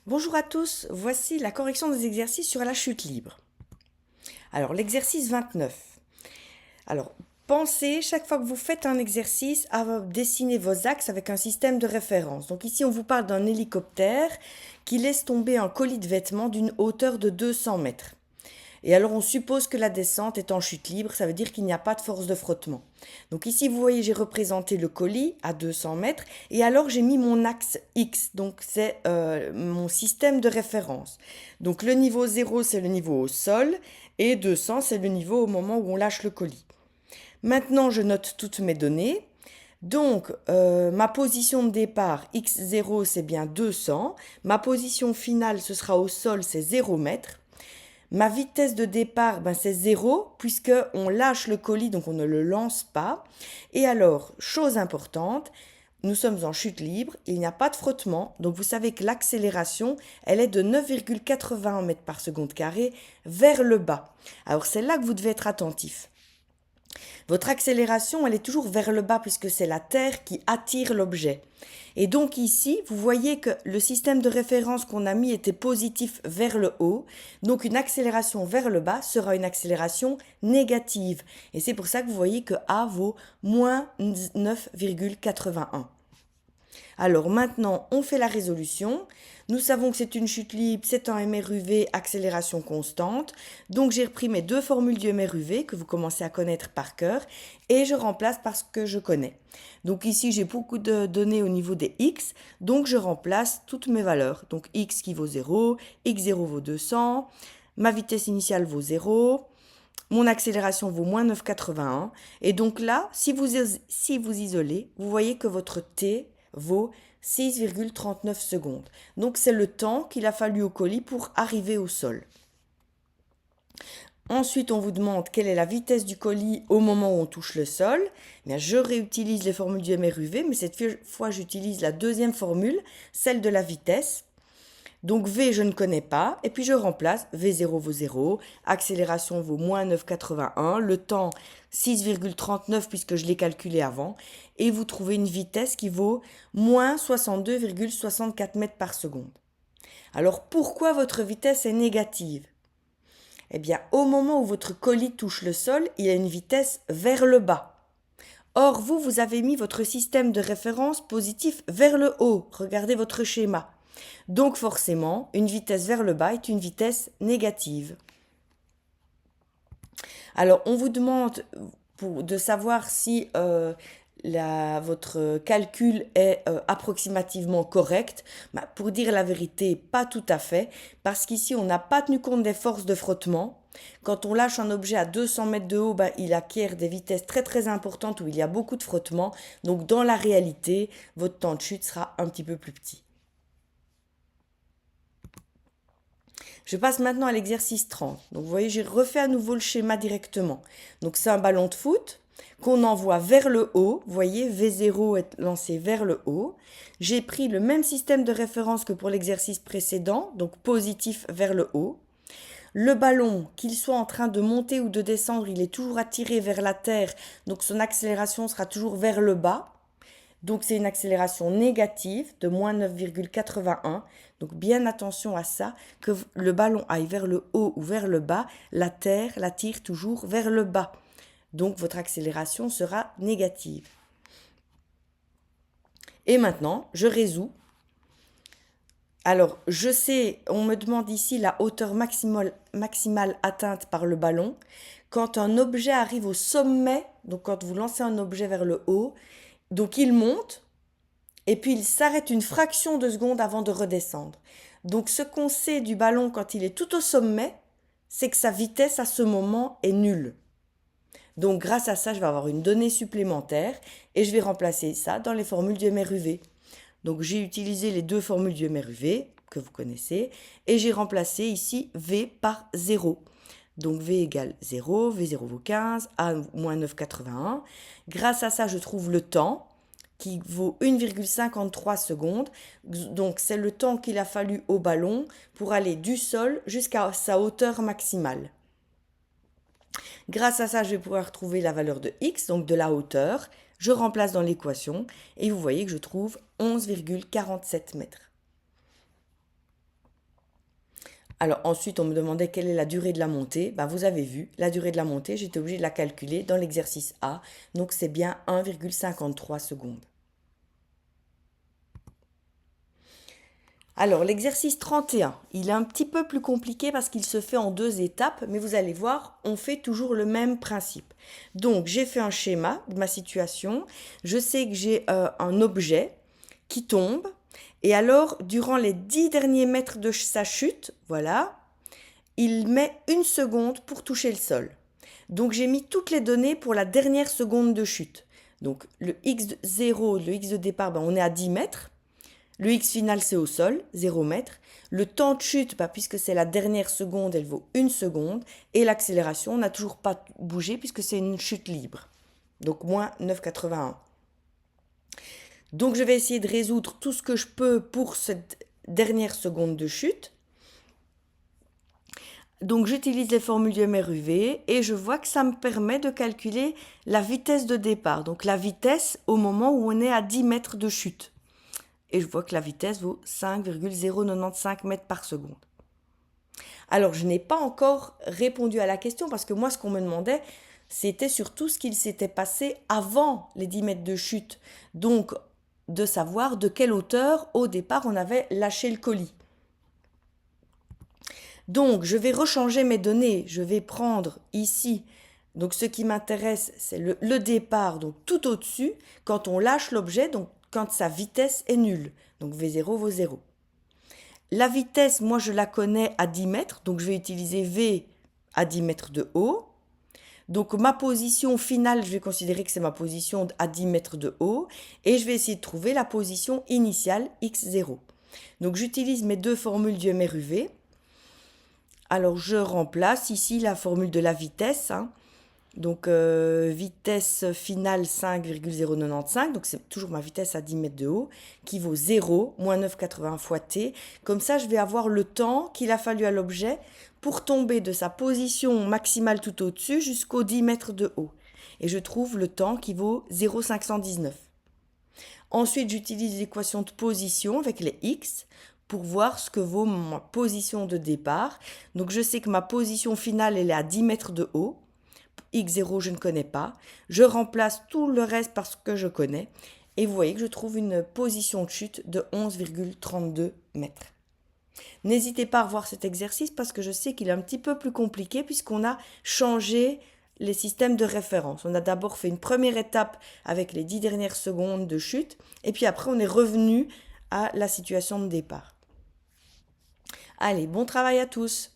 Bonjour à tous, voici la correction des exercices sur la chute libre. Alors, l'exercice 29. Alors, pensez, chaque fois que vous faites un exercice, à dessiner vos axes avec un système de référence. Donc ici, on vous parle d'un hélicoptère qui laisse tomber un colis de vêtements d'une hauteur de 200 mètres. Et alors, on suppose que la descente est en chute libre, ça veut dire qu'il n'y a pas de force de frottement. Donc ici, vous voyez, j'ai représenté le colis à 200 mètres, et alors j'ai mis mon axe X, donc c'est mon système de référence. Donc le niveau 0, c'est le niveau au sol, et 200, c'est le niveau au moment où on lâche le colis. Maintenant, je note toutes mes données. Donc, ma position de départ, x0, c'est bien 200. Ma position finale, ce sera au sol, c'est 0 mètre. Ma vitesse de départ, c'est 0, puisqu'on lâche le colis, donc on ne le lance pas. Et alors, chose importante, nous sommes en chute libre, il n'y a pas de frottement, donc vous savez que l'accélération, elle est de 9,81 mètres par seconde carré vers le bas. Alors c'est là que vous devez être attentif. Votre accélération, elle est toujours vers le bas puisque c'est la Terre qui attire l'objet. Et donc ici, vous voyez que le système de référence qu'on a mis était positif vers le haut. Donc une accélération vers le bas sera une accélération négative. Et c'est pour ça que vous voyez que A vaut moins 9,81. Alors maintenant, on fait la résolution. Nous savons que c'est une chute libre, c'est un MRUV, accélération constante. Donc j'ai repris mes deux formules du MRUV que vous commencez à connaître par cœur et je remplace par ce que je connais. Donc ici, j'ai beaucoup de données au niveau des X, donc je remplace toutes mes valeurs. Donc X qui vaut 0, X0 vaut 200, ma vitesse initiale vaut 0, mon accélération vaut moins 9,81. Et donc là, si vous isolez, vous voyez que votre T vaut 6,39 secondes. Donc c'est le temps qu'il a fallu au colis pour arriver au sol. Ensuite, on vous demande quelle est la vitesse du colis au moment où on touche le sol. Bien, je réutilise les formules du MRUV, mais cette fois, j'utilise la deuxième formule, celle de la vitesse. Donc V, je ne connais pas, et puis je remplace, V0 vaut 0, accélération vaut moins 9,81, le temps 6,39 puisque je l'ai calculé avant, et vous trouvez une vitesse qui vaut moins 62,64 mètres par seconde. Alors pourquoi votre vitesse est négative? Eh bien, au moment où votre colis touche le sol, il a une vitesse vers le bas. Or, vous avez mis votre système de référence positif vers le haut. Regardez votre schéma. Donc forcément, une vitesse vers le bas est une vitesse négative. Alors, on vous demande de savoir si votre calcul est approximativement correct. Pour dire la vérité, pas tout à fait, parce qu'ici, on n'a pas tenu compte des forces de frottement. Quand on lâche un objet à 200 mètres de haut, il acquiert des vitesses très très importantes où il y a beaucoup de frottement. Donc dans la réalité, votre temps de chute sera un petit peu plus petit. Je passe maintenant à l'exercice 30. Donc vous voyez, j'ai refait à nouveau le schéma directement. Donc c'est un ballon de foot qu'on envoie vers le haut. Vous voyez, V0 est lancé vers le haut. J'ai pris le même système de référence que pour l'exercice précédent, donc positif vers le haut. Le ballon, qu'il soit en train de monter ou de descendre, il est toujours attiré vers la terre, donc son accélération sera toujours vers le bas. Donc c'est une accélération négative de moins 9,81. Donc bien attention à ça, que le ballon aille vers le haut ou vers le bas, la Terre l'attire toujours vers le bas. Donc votre accélération sera négative. Et maintenant, je résous. Alors, je sais, on me demande ici la hauteur maximale atteinte par le ballon. Quand un objet arrive au sommet, donc quand vous lancez un objet vers le haut, donc il monte, et puis il s'arrête une fraction de seconde avant de redescendre. Donc ce qu'on sait du ballon quand il est tout au sommet, c'est que sa vitesse à ce moment est nulle. Donc grâce à ça, je vais avoir une donnée supplémentaire et je vais remplacer ça dans les formules du MRUV. Donc j'ai utilisé les deux formules du MRUV que vous connaissez et j'ai remplacé ici V par 0. Donc V égale 0, V0 vaut 15, A moins 9,81. Grâce à ça, je trouve le temps qui vaut 1,53 secondes. Donc c'est le temps qu'il a fallu au ballon pour aller du sol jusqu'à sa hauteur maximale. Grâce à ça, je vais pouvoir trouver la valeur de x, donc de la hauteur. Je remplace dans l'équation et vous voyez que je trouve 11,47 mètres. Alors ensuite, on me demandait quelle est la durée de la montée. Ben, vous avez vu, la durée de la montée, j'étais obligée de la calculer dans l'exercice A. Donc c'est bien 1,53 secondes. Alors l'exercice 31, il est un petit peu plus compliqué parce qu'il se fait en 2 étapes, mais vous allez voir, on fait toujours le même principe. Donc j'ai fait un schéma de ma situation, je sais que j'ai un objet qui tombe, et alors durant les 10 derniers mètres de sa chute, voilà, il met 1 seconde pour toucher le sol. Donc j'ai mis toutes les données pour la dernière seconde de chute. Donc le x0, le x de départ, ben, on est à 10 mètres. Le x final, c'est au sol, 0 mètre. Le temps de chute, bah, puisque c'est la dernière seconde, elle vaut 1 seconde. Et l'accélération, on n'a toujours pas bougé puisque c'est une chute libre. Donc moins 9,81. Donc je vais essayer de résoudre tout ce que je peux pour cette dernière seconde de chute. Donc j'utilise les formules du MRUV et je vois que ça me permet de calculer la vitesse de départ. Donc la vitesse au moment où on est à 10 mètres de chute. Et je vois que la vitesse vaut 5,095 mètres par seconde. Alors, je n'ai pas encore répondu à la question parce que moi, ce qu'on me demandait, c'était surtout ce qu'il s'était passé avant les 10 mètres de chute. Donc, de savoir de quelle hauteur, au départ, on avait lâché le colis. Donc, je vais rechanger mes données. Je vais prendre ici, donc ce qui m'intéresse, c'est le départ, donc tout au-dessus, quand on lâche l'objet, donc quand sa vitesse est nulle. Donc V0 vaut 0. La vitesse, moi je la connais à 10 mètres, donc je vais utiliser V à 10 mètres de haut. Donc ma position finale, je vais considérer que c'est ma position à 10 mètres de haut. Et je vais essayer de trouver la position initiale x0. Donc j'utilise mes 2 formules du MRUV. Alors je remplace ici la formule de la vitesse. Donc vitesse finale 5,095, donc c'est toujours ma vitesse à 10 mètres de haut, qui vaut 0, moins 9,80 fois t. Comme ça, je vais avoir le temps qu'il a fallu à l'objet pour tomber de sa position maximale tout au-dessus jusqu'aux 10 mètres de haut. Et je trouve le temps qui vaut 0,519. Ensuite, j'utilise l'équation de position avec les x pour voir ce que vaut ma position de départ. Donc je sais que ma position finale, elle est à 10 mètres de haut. X0, je ne connais pas. Je remplace tout le reste par ce que je connais. Et vous voyez que je trouve une position de chute de 11,32 mètres. N'hésitez pas à revoir cet exercice parce que je sais qu'il est un petit peu plus compliqué puisqu'on a changé les systèmes de référence. On a d'abord fait une première étape avec les 10 dernières secondes de chute et puis après on est revenu à la situation de départ. Allez, bon travail à tous!